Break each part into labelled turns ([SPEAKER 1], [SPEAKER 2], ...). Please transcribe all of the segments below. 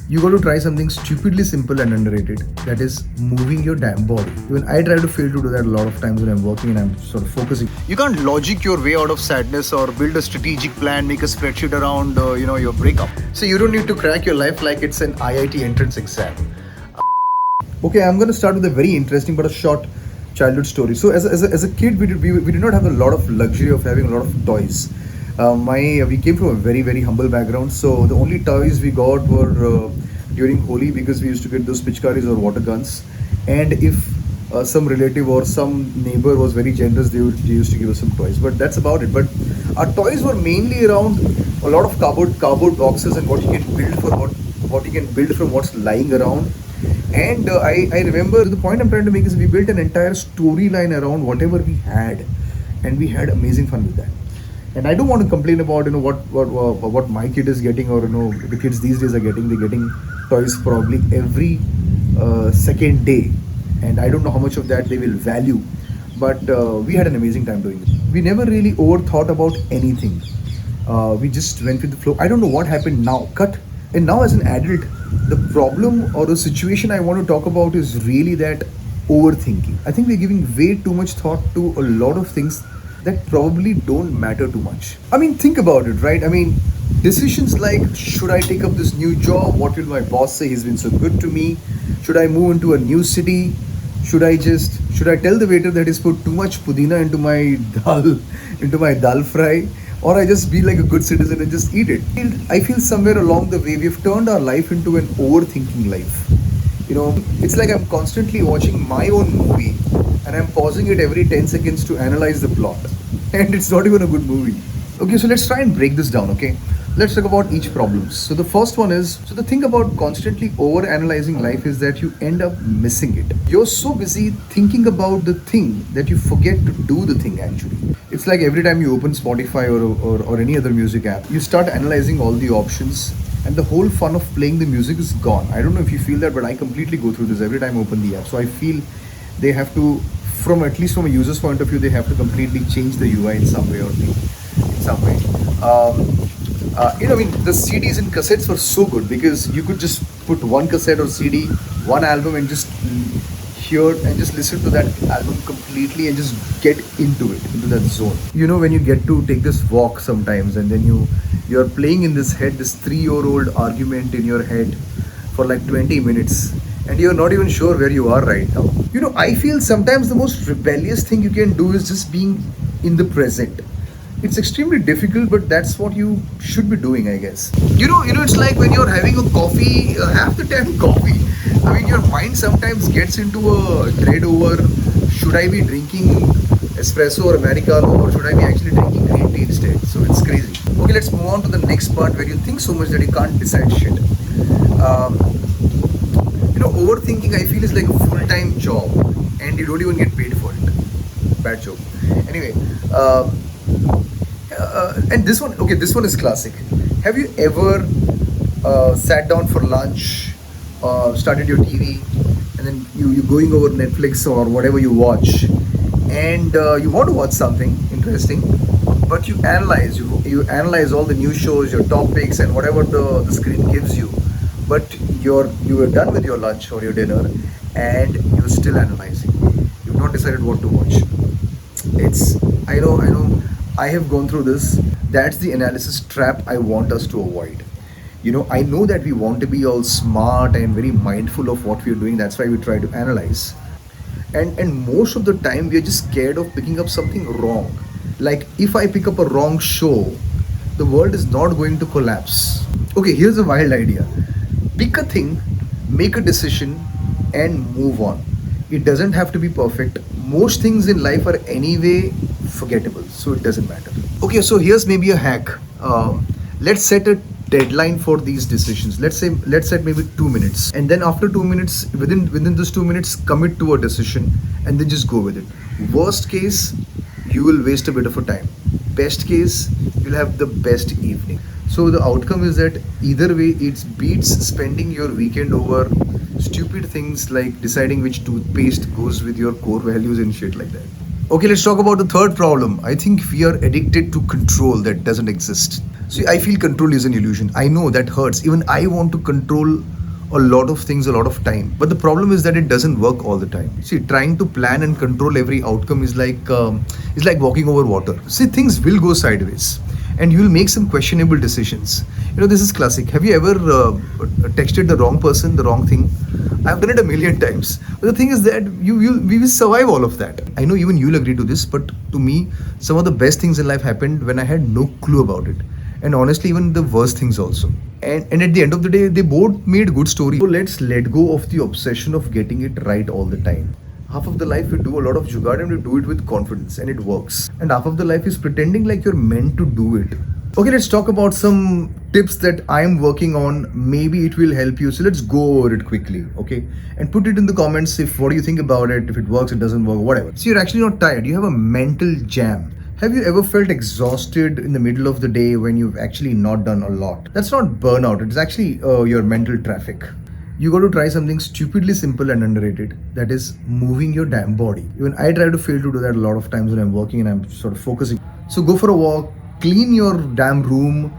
[SPEAKER 1] You got to try something stupidly simple and underrated. That is moving your damn body. Even I try to fail to do that a lot of times when I'm working and I'm sort of focusing. You can't logic your way out of sadness or build a strategic plan, make a spreadsheet around your breakup. So you don't need to crack your life like it's an IIT entrance exam. Okay, I'm going to start with a very interesting but a short childhood story. So, as a kid, we did not have a lot of luxury of having a lot of toys. We came from a very humble background, so the only toys we got were during Holi, because we used to get those pitchkaris or water guns, and if some relative or some neighbor was very generous, they used to give us some toys. But that's about it. But our toys were mainly around a lot of cardboard boxes and what you can build for what you can build from what's lying around. And I remember the point I'm trying to make is we built an entire storyline around whatever we had, and we had amazing fun with that. And I don't want to complain about what my kid is getting, or the kids these days are getting. They're getting toys probably every second day, and I don't know how much of that they will value. But we had an amazing time doing it. We never really overthought about anything. We just went with the flow. I don't know what happened now. Cut. And now as an adult, the problem or the situation I want to talk about is really that overthinking. I think we're giving way too much thought to a lot of things that probably don't matter too much. I mean, think about it, right? I mean, decisions like, should I take up this new job? What will my boss say? He's been so good to me. Should I move into a new city? Should I tell the waiter that he's put too much pudina into my dal fry? Or I just be like a good citizen and just eat it. I feel somewhere along the way we've turned our life into an overthinking life. It's like I'm constantly watching my own movie and I'm pausing it every 10 seconds to analyze the plot. And it's not even a good movie. Okay, so let's try and break this down, okay? Let's talk about each problem. So the first one is, so the thing about constantly over-analyzing life is that you end up missing it. You're so busy thinking about the thing that you forget to do the thing actually. It's like every time you open Spotify or any other music app, you start analyzing all the options and the whole fun of playing the music is gone. I don't know if you feel that, but I completely go through this every time I open the app. So I feel they have to, at least from a user's point of view, they have to completely change the UI in some way in some way. The CDs and cassettes were so good because you could just put one cassette or CD, one album, and just hear and just listen to that album completely and just get into that zone. When you get to take this walk sometimes, and then you're playing in this 3-year-old argument in your head for like 20 minutes, and you're not even sure where you are right now. I feel sometimes the most rebellious thing you can do is just being in the present. It's extremely difficult, but that's what you should be doing, I guess. It's like when you're having a coffee, half the time coffee. I mean, your mind sometimes gets into a dread over, should I be drinking espresso or Americano, or should I be actually drinking green tea instead? So it's crazy. Okay, let's move on to the next part where you think so much that you can't decide shit. Overthinking, I feel, is like a full-time job and you don't even get paid for it. Bad joke. Anyway, and this one is classic. Have you ever sat down for lunch, started your TV, and then you're going over Netflix or whatever you watch, and you want to watch something interesting, but you analyze all the news shows, your topics, and whatever the screen gives you, but you are done with your lunch or your dinner, and you're still analyzing. You've not decided what to watch. I know. I have gone through this. That's the analysis trap I want us to avoid. I know that we want to be all smart and very mindful of what we're doing. That's why we try to analyze. And most of the time, we are just scared of picking up something wrong. Like, if I pick up a wrong show, the world is not going to collapse. Okay, here's a wild idea. Pick a thing, make a decision, and move on. It doesn't have to be perfect. Most things in life are anyway forgettable, so it doesn't matter. Okay, so here's maybe a hack. Let's set a deadline for these decisions. Let's set maybe 2 minutes, and then after 2 minutes, within those 2 minutes, commit to a decision, and then just go with it. Worst case, you will waste a bit of a time. Best case, you'll have the best evening. So the outcome is that either way, it beats spending your weekend over stupid things like deciding which toothpaste goes with your core values and shit like that. Okay, let's talk about the third problem. I think we are addicted to control that doesn't exist. See, I feel control is an illusion. I know that hurts. Even I want to control a lot of things a lot of time. But the problem is that it doesn't work all the time. See, trying to plan and control every outcome is like walking over water. See, things will go sideways, and you will make some questionable decisions. This is classic. Have you ever texted the wrong person, the wrong thing? I've done it a million times. But the thing is that we will survive all of that. I know even you'll agree to this, but to me, some of the best things in life happened when I had no clue about it. And honestly, even the worst things also. And at the end of the day, they both made good stories. So let's let go of the obsession of getting it right all the time. Half of the life we do a lot of jugaad and we do it with confidence and it works. And half of the life is pretending like you're meant to do it. Okay, let's talk about some tips that I'm working on. Maybe it will help you. So let's go over it quickly, okay? And put it in the comments if what do you think about it, if it works, it doesn't work, whatever. So you're actually not tired. You have a mental jam. Have you ever felt exhausted in the middle of the day when you've actually not done a lot? That's not burnout. It's actually your mental traffic. You got to try something stupidly simple and underrated. That is moving your damn body. Even I try to fail to do that a lot of times when I'm working and I'm sort of focusing. So go for a walk, clean your damn room,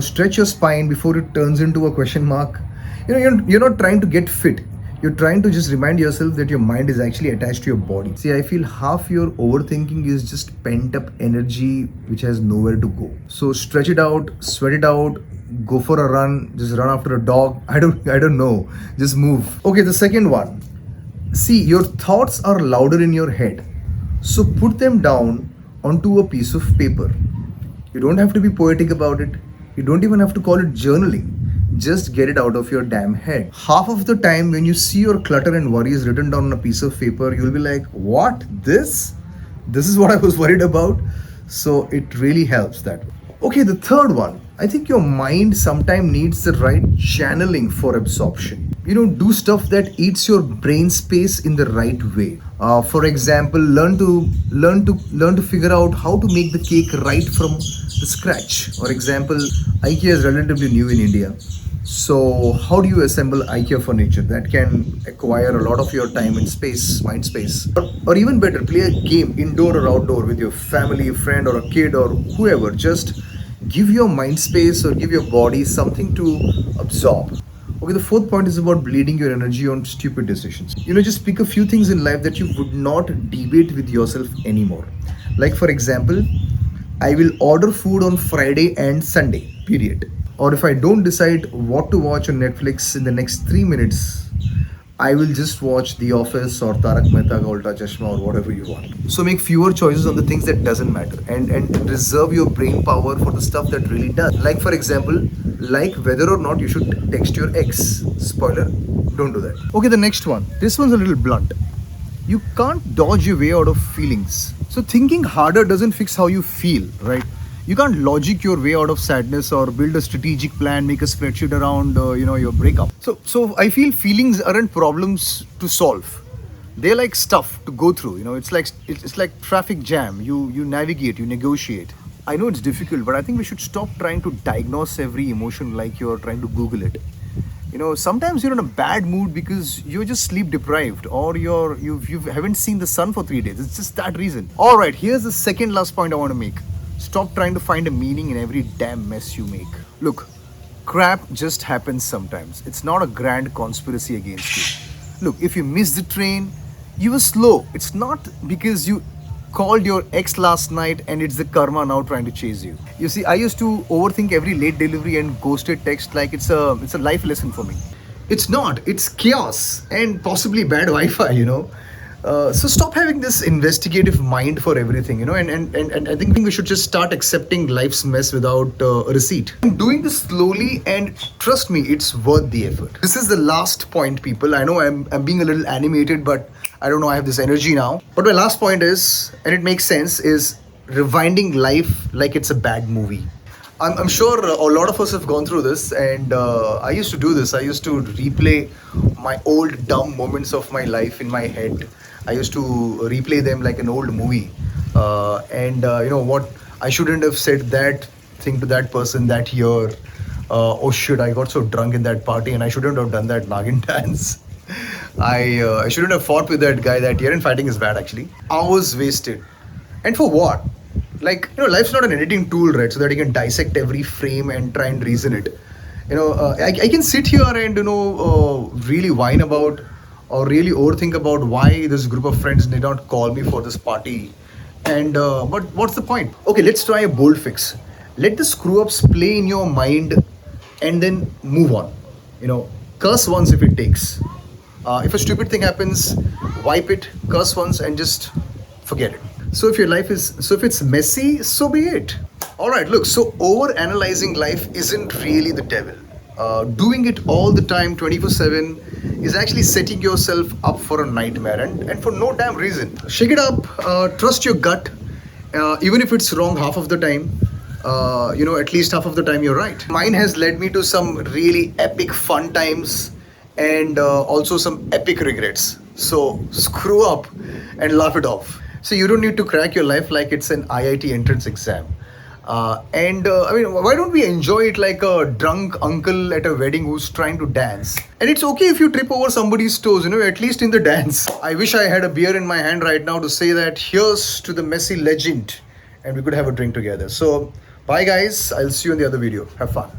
[SPEAKER 1] stretch your spine before it turns into a question mark. You're not trying to get fit. You're trying to just remind yourself that your mind is actually attached to your body. See, I feel half your overthinking is just pent up energy which has nowhere to go. So stretch it out, sweat it out, go for a run, just run after a dog. I don't know. Just move. Okay, the second one. See, your thoughts are louder in your head. So put them down onto a piece of paper. You don't have to be poetic about it. You don't even have to call it journaling. Just get it out of your damn head. Half of the time when you see your clutter and worries written down on a piece of paper, you'll be like, what? This is what I was worried about. So it really helps that. Okay, the third one. I think your mind sometimes needs the right channeling for absorption. Do stuff that eats your brain space in the right way. For example, learn to figure out how to make the cake right from the scratch. For example, IKEA is relatively new in India. So how do you assemble IKEA furniture? That can acquire a lot of your time and space, mind space. Or even better, play a game indoor or outdoor with your family, friend or a kid or whoever. Just give your mind space or give your body something to absorb. Okay, the fourth point is about bleeding your energy on stupid decisions. Just pick a few things in life that you would not debate with yourself anymore. Like, for example, I will order food on Friday and Sunday, period. Or if I don't decide what to watch on Netflix in the next 3 minutes, I will just watch The Office or Tarak Mehta Ka Ulta Chashma or whatever you want. So make fewer choices on the things that doesn't matter and reserve your brain power for the stuff that really does. Like, for example, like whether or not you should text your ex. Spoiler, don't do that. Okay, the next one. This one's a little blunt. You can't dodge your way out of feelings. So thinking harder doesn't fix how you feel, right? You can't logic your way out of sadness or build a strategic plan, make a spreadsheet around, your breakup. So I feel feelings aren't problems to solve. They're like stuff to go through. It's like traffic jam. You navigate, you negotiate. I know it's difficult, but I think we should stop trying to diagnose every emotion like you're trying to Google it. Sometimes you're in a bad mood because you're just sleep deprived or you haven't seen the sun for 3 days. It's just that reason. All right, here's the second last point I want to make. Stop trying to find a meaning in every damn mess you make. Look, crap just happens sometimes. It's not a grand conspiracy against you. Look, if you missed the train, you were slow. It's not because you called your ex last night and it's the karma now trying to chase you. You see, I used to overthink every late delivery and ghosted text like it's a life lesson for me. It's not. It's chaos and possibly bad Wi-Fi. So stop having this investigative mind for everything, and I think we should just start accepting life's mess without a receipt. I'm doing this slowly and trust me, it's worth the effort. This is the last point, people. I know I'm being a little animated, but I don't know, I have this energy now. But my last point is, and it makes sense, is rewinding life like it's a bad movie. I'm sure a lot of us have gone through this, and I used to do this. I used to replay my old dumb moments of my life in my head. I used to replay them like an old movie. What? I shouldn't have said that thing to that person that year. Oh shit, I got so drunk in that party and I shouldn't have done that Nagin dance. I shouldn't have fought with that guy that year, and fighting is bad actually. Hours wasted. And for what? Like, life's not an editing tool, right? So that you can dissect every frame and try and reason it. I can sit here and really whine about or really overthink about why this group of friends did not call me for this party. And but what's the point? Okay, let's try a bold fix. Let the screw ups play in your mind and then move on. Curse once if it takes. If a stupid thing happens, wipe it, curse once, and just forget it. So if it's messy, so be it. All right, look. So over analyzing life isn't really the devil. Doing it all the time, 24/7, is actually setting yourself up for a nightmare, and for no damn reason. Shake it up. Trust your gut, even if it's wrong half of the time. At least half of the time you're right. Mine has led me to some really epic fun times and also some epic regrets. So screw up and laugh it off. So you don't need to crack your life like it's an IIT entrance exam. I mean, why don't we enjoy it like a drunk uncle at a wedding who's trying to dance? And it's okay if you trip over somebody's toes, at least in the dance. I wish I had a beer in my hand right now to say that here's to the messy legend and we could have a drink together. So, bye guys. I'll see you in the other video. Have fun.